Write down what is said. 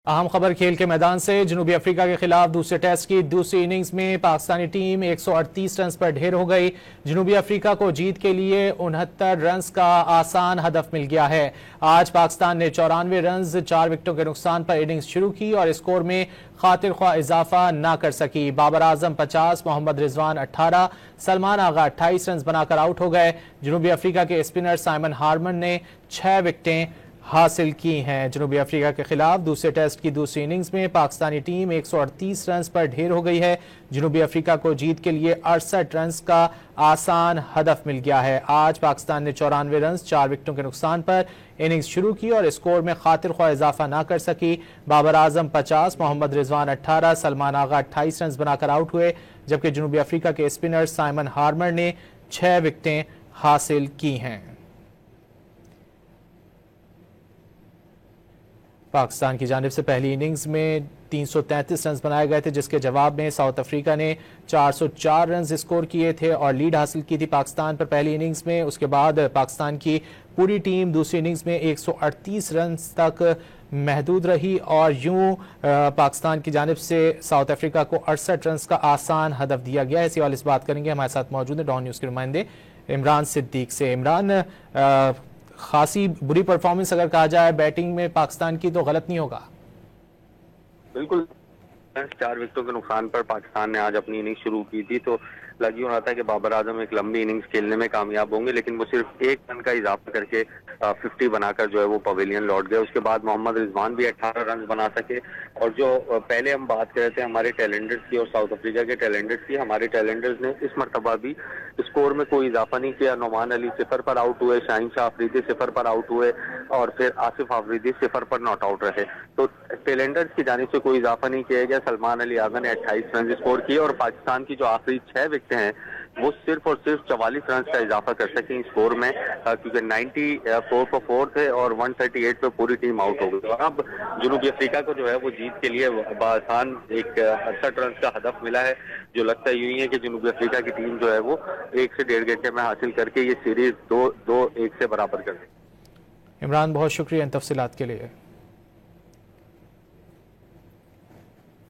अहम खबर खेल के मैदान से। जनूबी अफ्रीका के खिलाफ दूसरे टेस्ट की दूसरी इनिंग्स में पाकिस्तानी टीम 138 रन पर ढेर हो गई। जनूबी अफ्रीका को जीत के लिए 69 रन का आसान हदफ मिल गया है। आज पाकिस्तान ने 94 रन 4 विकेटों के नुकसान पर इनिंग्स शुरू की और स्कोर में खातिर ख्वाह इजाफा न कर सकी। बाबर आजम 50, मोहम्मद रिजवान 18, सलमान आगा 28 रन बनाकर आउट हो गए। जनूबी अफ्रीका के स्पिनर साइमन हार्मन ने 6 विकेटें हासिल की हैं। जनूबी अफ्रीका के खिलाफ दूसरे टेस्ट की दूसरी इनिंग्स में पाकिस्तानी टीम 138 रन पर ढेर हो गई है। जनूबी अफ्रीका को जीत के लिए 68 रन का आसान हदफ मिल गया है। आज पाकिस्तान ने 94 रन 4 विकेटों के नुकसान पर इनिंग्स शुरू की और स्कोर में खातिर ख्वाह इजाफा न कर सकी। बाबर आजम 50, मोहम्मद रिजवान 18, सलमान आगा 28 रन बनाकर आउट हुए, जबकि जनूबी अफ्रीका के स्पिनर साइमन हार्मर ने 6 विकेटें हासिल की हैं। पाकिस्तान की जानिब से पहली इनिंग्स में 333 रन बनाए गए थे, जिसके जवाब में साउथ अफ्रीका ने 404 रन स्कोर किए थे और लीड हासिल की थी पाकिस्तान पर पहली इनिंग्स में। उसके बाद पाकिस्तान की पूरी टीम दूसरी इनिंग्स में 138 रन तक महदूद रही और यूं पाकिस्तान की जानिब से साउथ अफ्रीका को 68 रन का आसान हदफ दिया गया है। इसी वाले इस बात करेंगे, हमारे साथ मौजूद है डॉन न्यूज़ के नुमाइंदे इमरान सिद्दीक से। इमरान, खासी बुरी परफॉर्मेंस अगर कहा जाए बैटिंग में पाकिस्तान की तो गलत नहीं होगा। बिल्कुल, 4 विकेटों के नुकसान पर पाकिस्तान ने आज अपनी इनिंग्स शुरू की थी, तो लग हो रहा था कि बाबर आजम एक लंबी इनिंग्स खेलने में कामयाब होंगे, लेकिन वो सिर्फ 1 रन का इजाफा करके 50 बनाकर जो है वो पवेलियन लौट गए। उसके बाद मोहम्मद रिजवान भी 18 रन बना सके। और जो पहले हम बात कर रहे थे हमारे टैलेंटर्स की और साउथ अफ्रीका के टैलेंटर्स की, हमारे टैलेंटर्स ने इस मरतबा भी स्कोर में कोई इजाफा नहीं किया। नोमान अली 0 पर आउट हुए, शाहीन शाह अफरीदी 0 पर आउट हुए और फिर आसिफ अफरीदी 0 पर नॉट आउट रहे। तो टैलेंटर्स की जानिब से कोई इजाफा नहीं किया गया। सलमान अली आगा ने 28 रन स्कोर किए और पाकिस्तान की जो आखिरी 6 विकेटें हैं वो सिर्फ और सिर्फ 44 रन का इजाफा कर सके स्कोर में, क्योंकि 94 पर 4 थे और 138 पे पूरी टीम आउट हो गई। अब जनूबी अफ्रीका को जो है वो जीत के लिए आसान एक 68 रन का हदफ मिला है, जो लगता है यूं ही है कि जनूबी अफ्रीका की टीम जो है वो 1 से 1.5 घंटे में हासिल करके ये सीरीज 2-1 से बराबर कर देगी। इमरान, बहुत शुक्रिया इन तफसीलात के लिए।